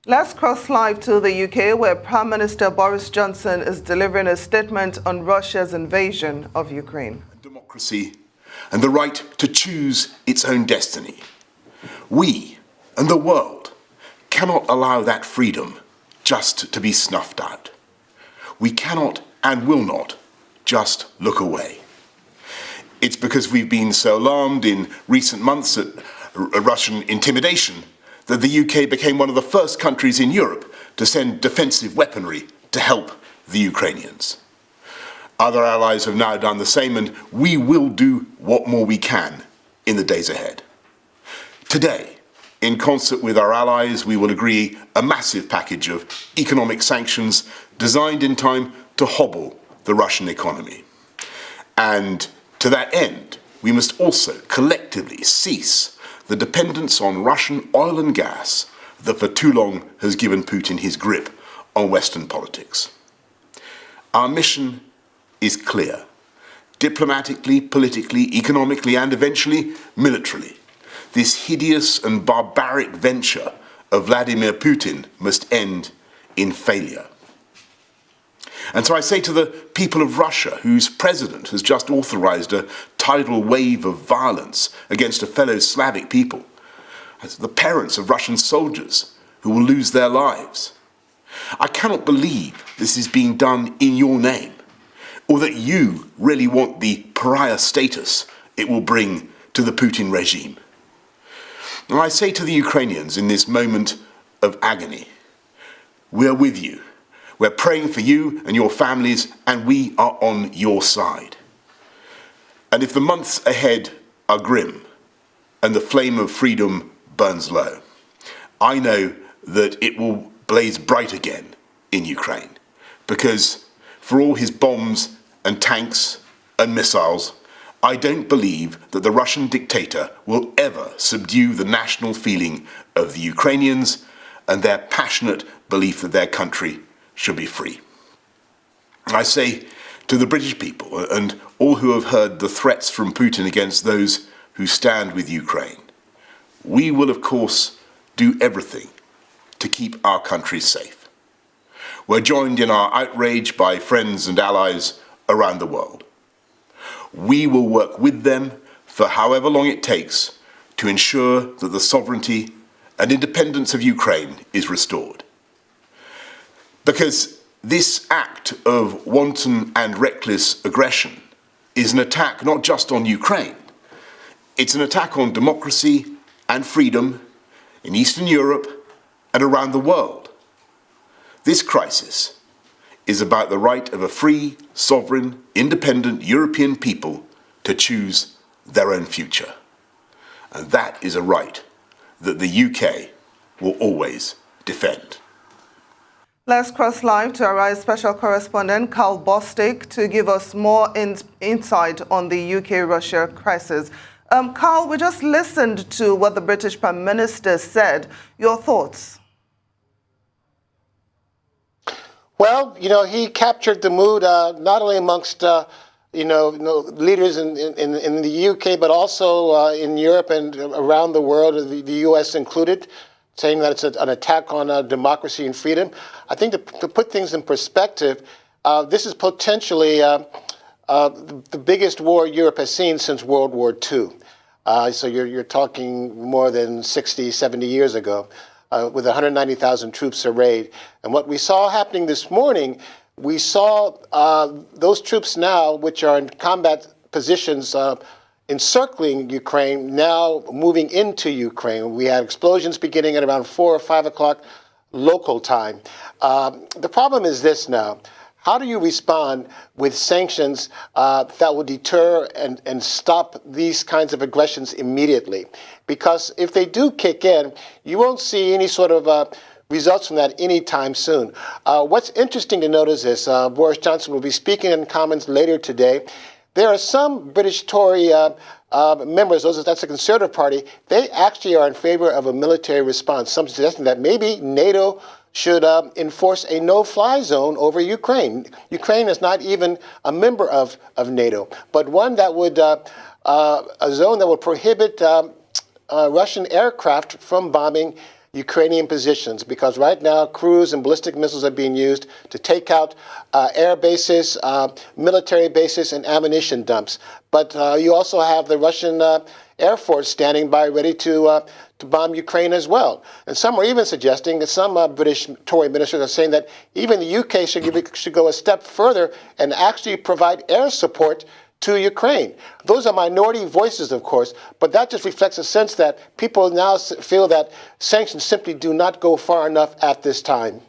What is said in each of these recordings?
Let's cross live to the UK, where Prime Minister Boris Johnson is delivering a statement on Russia's invasion of Ukraine. Democracy and the right to choose its own destiny. We and the world cannot allow that freedom just to be snuffed out. We cannot and will not just look away. It's because we've been so alarmed in recent months at Russian intimidation that the UK became one of the first countries in Europe to send defensive weaponry to help the Ukrainians. Other allies have now done the same, and we will do what more we can in the days ahead. Today, in concert with our allies, we will agree a massive package of economic sanctions designed in time to hobble the Russian economy. And to that end, we must also collectively cease the dependence on Russian oil and gas that for too long has given Putin his grip on Western politics. Our mission is clear. Diplomatically, politically, economically, and eventually militarily, this hideous and barbaric venture of Vladimir Putin must end in failure. And so I say to the people of Russia, whose president has just authorized a tidal wave of violence against a fellow Slavic people, as the parents of Russian soldiers who will lose their lives, I cannot believe this is being done in your name, or that you really want the pariah status it will bring to the Putin regime. And I say to the Ukrainians in this moment of agony, we are with you. We're praying for you and your families, and we are on your side. And if the months ahead are grim and the flame of freedom burns low, I know that it will blaze bright again in Ukraine, because for all his bombs and tanks and missiles, I don't believe that the Russian dictator will ever subdue the national feeling of the Ukrainians and their passionate belief that their country should be free. I say to the British people and all who have heard the threats from Putin against those who stand with Ukraine, we will of course do everything to keep our country safe. We're joined in our outrage by friends and allies around the world. We will work with them for however long it takes to ensure that the sovereignty and independence of Ukraine is restored. Because this act of wanton and reckless aggression is an attack not just on Ukraine, it's an attack on democracy and freedom in Eastern Europe and around the world. This crisis is about the right of a free, sovereign, independent European people to choose their own future. And that is a right that the UK will always defend. Let's cross live to our Special Correspondent Karl Bostic to give us more insight on the UK-Russia crisis. Karl, we just listened to what the British Prime Minister said. Your thoughts? Well, he captured the mood not only amongst leaders in the UK, but also in Europe and around the world, the US included, saying that it's an attack on democracy and freedom. I think to put things in perspective, this is potentially the biggest war Europe has seen since World War II. So you're talking more than 60, 70 years ago, with 190,000 troops arrayed. And what we saw happening this morning, we saw those troops now, which are in combat positions encircling Ukraine, now moving into Ukraine. We had explosions beginning at around 4 or 5 o'clock local time. The problem is this now. How do you respond with sanctions that will deter and stop these kinds of aggressions immediately? Because if they do kick in, you won't see any sort of results from that anytime soon. What's interesting to note is this. Boris Johnson will be speaking in Commons later today. There are some British Tory members, that's the Conservative Party, they actually are in favor of a military response, some suggesting that maybe NATO should enforce a no-fly zone over Ukraine. Ukraine is not even a member of NATO, but one that would, a zone that would prohibit Russian aircraft from bombing Ukrainian positions, because right now cruise and ballistic missiles are being used to take out air bases, military bases, and ammunition dumps. But you also have the Russian Air Force standing by ready to bomb Ukraine as well. And some are even suggesting that some British Tory ministers are saying that even the UK should go a step further and actually provide air support to Ukraine. Those are minority voices, of course, but that just reflects a sense that people now feel that sanctions simply do not go far enough at this time.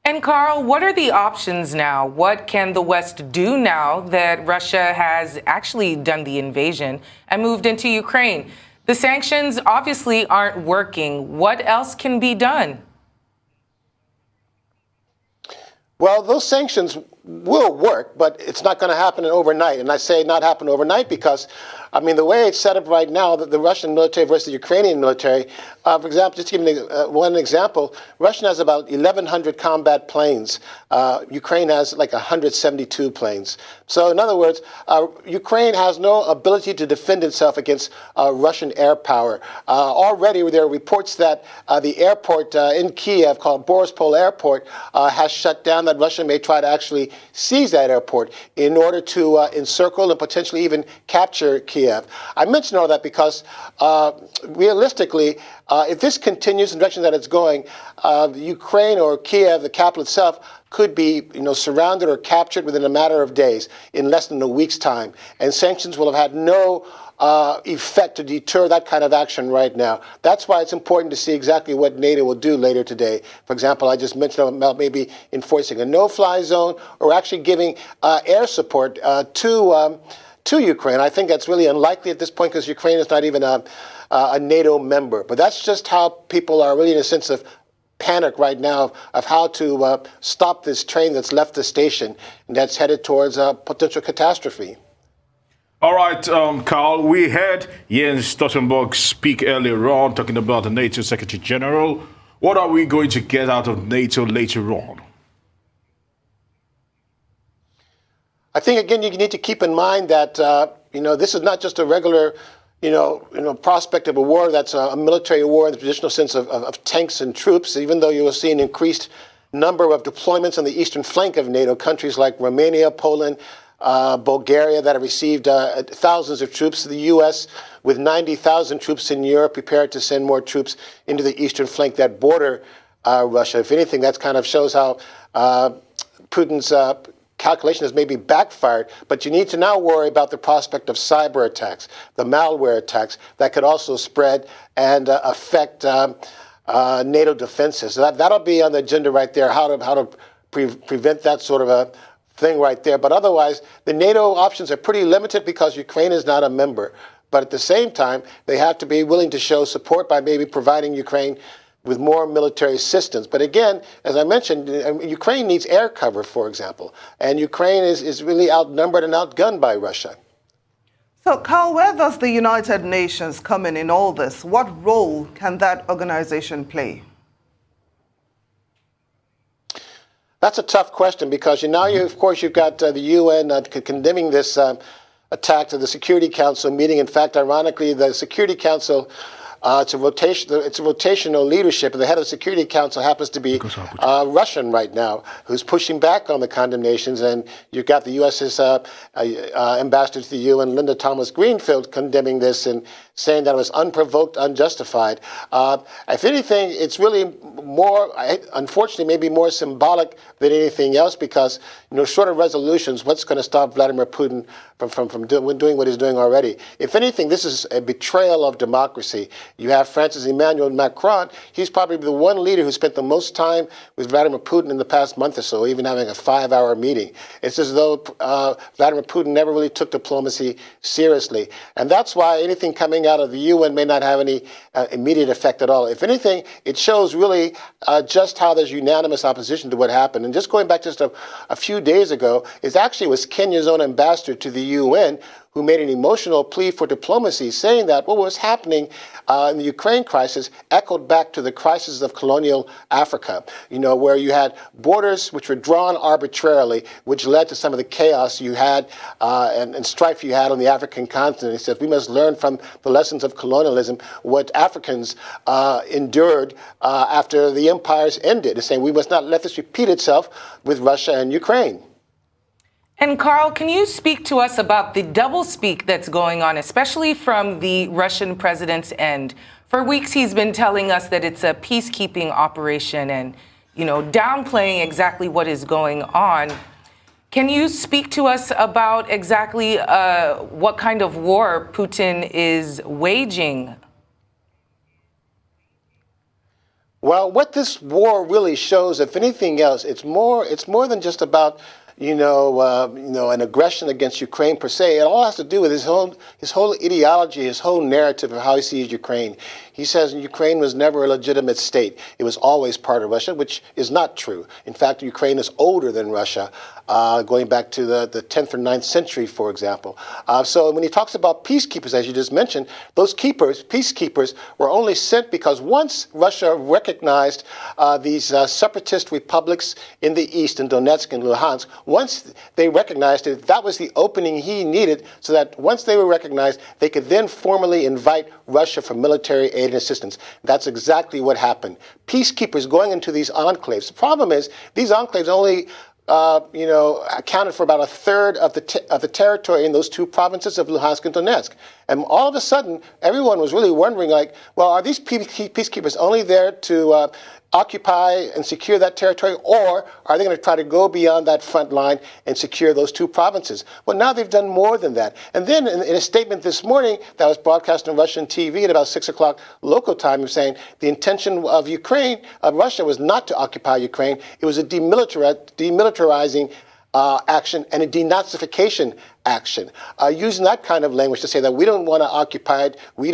And Karl, what are the options now? What can the West do now that Russia has actually done the invasion and moved into Ukraine? The sanctions obviously aren't working. What else can be done? Well, those sanctions will work, but it's not going to happen overnight. And I say not happen overnight because, I mean, the way it's set up right now, the Russian military versus the Ukrainian military, for example, just to give you one example, Russia has about 1,100 combat planes. Ukraine has like 172 planes. So in other words, Ukraine has no ability to defend itself against Russian air power. Already there are reports that the airport in Kiev called Boris Airport has shut down, that Russia may try to actually seize that airport in order to encircle and potentially even capture Kiev. I mention all that because realistically, if this continues in the direction that it's going, Ukraine or Kiev, the capital itself, could be surrounded or captured within a matter of days, in less than a week's time. And sanctions will have had no effect to deter that kind of action right now. That's why it's important to see exactly what NATO will do later today. For example, I just mentioned about maybe enforcing a no-fly zone or actually giving air support to Ukraine. I think that's really unlikely at this point because Ukraine is not even a NATO member. But that's just how people are really in a sense of panic right now of how to stop this train that's left the station and that's headed towards a potential catastrophe. All right, Karl, we heard Jens Stoltenberg speak earlier on, talking about the NATO Secretary General. What are we going to get out of NATO later on? I think, again, you need to keep in mind that, this is not just a regular, prospect of a war that's a military war in the traditional sense of tanks and troops, even though you will see an increased number of deployments on the eastern flank of NATO, countries like Romania, Poland, Bulgaria that have received thousands of troops. The U.S. with 90,000 troops in Europe prepared to send more troops into the eastern flank that border Russia. If anything, that kind of shows how Putin's calculation has maybe backfired. But you need to now worry about the prospect of cyber attacks, the malware attacks that could also spread and affect NATO defenses. So that'll be on the agenda right there, how to prevent that sort of a thing right there. But otherwise, the NATO options are pretty limited because Ukraine is not a member. But at the same time, they have to be willing to show support by maybe providing Ukraine with more military assistance. But again, as I mentioned, Ukraine needs air cover, for example. And Ukraine is really outnumbered and outgunned by Russia. So, Karl, where does the United Nations come in all this? What role can that organization play? That's a tough question because of course, you've got the UN condemning this attack to the Security Council meeting. In fact, ironically, the Security Council, it's a rotational leadership, and the head of the Security Council happens to be Russian right now, who's pushing back on the condemnations. And you've got the U.S.'s ambassador to the UN, Linda Thomas-Greenfield, condemning this and saying that it was unprovoked, unjustified. If anything, it's really more, unfortunately, maybe more symbolic than anything else because, short of resolutions, what's going to stop Vladimir Putin from doing what he's doing already? If anything, this is a betrayal of democracy. You have France's Emmanuel Macron. He's probably the one leader who spent the most time with Vladimir Putin in the past month or so, even having a 5-hour meeting. It's as though Vladimir Putin never really took diplomacy seriously. And that's why anything coming out of the UN may not have any immediate effect at all. If anything, it shows really just how there's unanimous opposition to what happened. And just going back just a few days ago, it actually was Kenya's own ambassador to the UN who made an emotional plea for diplomacy, saying that what was happening in the Ukraine crisis echoed back to the crisis of colonial Africa, where you had borders which were drawn arbitrarily, which led to some of the chaos you had and strife you had on the African continent. He said, we must learn from the lessons of colonialism what Africans endured after the empires ended. He's saying we must not let this repeat itself with Russia and Ukraine. And Karl, can you speak to us about the doublespeak that's going on, especially from the Russian president's end? For weeks, he's been telling us that it's a peacekeeping operation and, downplaying exactly what is going on. Can you speak to us about exactly what kind of war Putin is waging? Well, what this war really shows, if anything else, it's more than just about an aggression against Ukraine per se. It all has to do with his whole ideology, his whole narrative of how he sees Ukraine. He says Ukraine was never a legitimate state. It was always part of Russia, which is not true. In fact, Ukraine is older than Russia, going back to the 10th or 9th century, for example. So when he talks about peacekeepers, as you just mentioned, those peacekeepers, were only sent because once Russia recognized these separatist republics in the east, in Donetsk and Luhansk, once they recognized it, that was the opening he needed, so that once they were recognized, they could then formally invite Russia for military aid and assistance. That's exactly what happened. Peacekeepers going into these enclaves. The problem is these enclaves only accounted for about a third of the territory in those two provinces of Luhansk and Donetsk. And all of a sudden, everyone was really wondering, are these peacekeepers only there to occupy and secure that territory, or are they going to try to go beyond that front line and secure those two provinces? Well, now they've done more than that. And then in a statement this morning that was broadcast on Russian TV at about 6 o'clock local time, of saying the intention of Russia was not to occupy Ukraine. It was a demilitarizing action and a denazification action, using that kind of language to say that we don't want to occupy it. We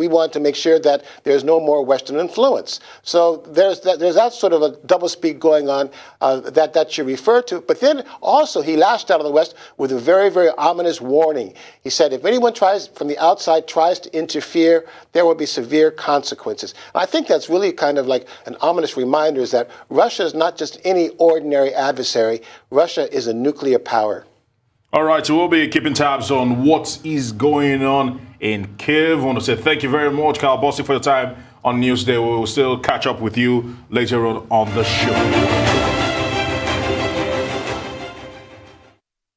want to make sure that there's no more Western influence. So there's that sort of a doublespeak going on that you refer to. But then also he lashed out of the West with a very, very ominous warning. He said, if anyone from the outside tries to interfere, there will be severe consequences. And I think that's really kind of like an ominous reminder, is that Russia is not just any ordinary adversary. Russia is a nuclear power. All right, so we'll be keeping tabs on what is going on in Kyiv. I want to say thank you very much, Karl Bostic, for your time on Newsday. We will still catch up with you later on the show.